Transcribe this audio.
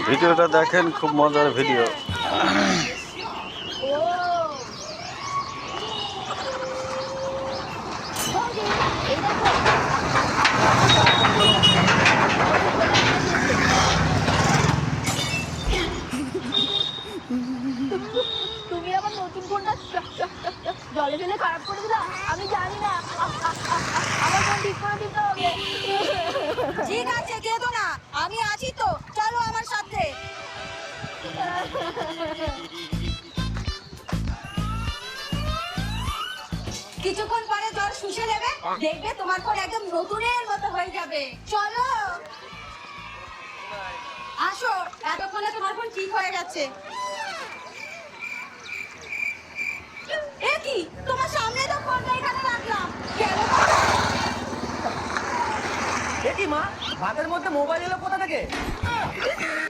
ভিডিওটা দেখেন, খুব মজার ভিডিও। তুমি আবার নতুন ফোনটা জলে ফেলে খারাপ করে দিলা। আমি জানি না, আমার ফোন ঠিক করে দিতে হবে। ঠিক আছে, কেঁদো না, আমি আছি তো, চলো আমার সাথে। কিছুক্ষণ পরে জ্বর শুষে নেবে, দেখবে তোমার ফোন একদম নতুনের মতো হয়ে যাবে। চলো আসো, এতক্ষণে তোমার ফোন ঠিক হয়ে গেছে। এ কি, তোমার সামনে তো ফোনটা এখানে রাখলাম, কেন? এ কি মা, ভাতের মধ্যে মোবাইল এলো কোথা থেকে?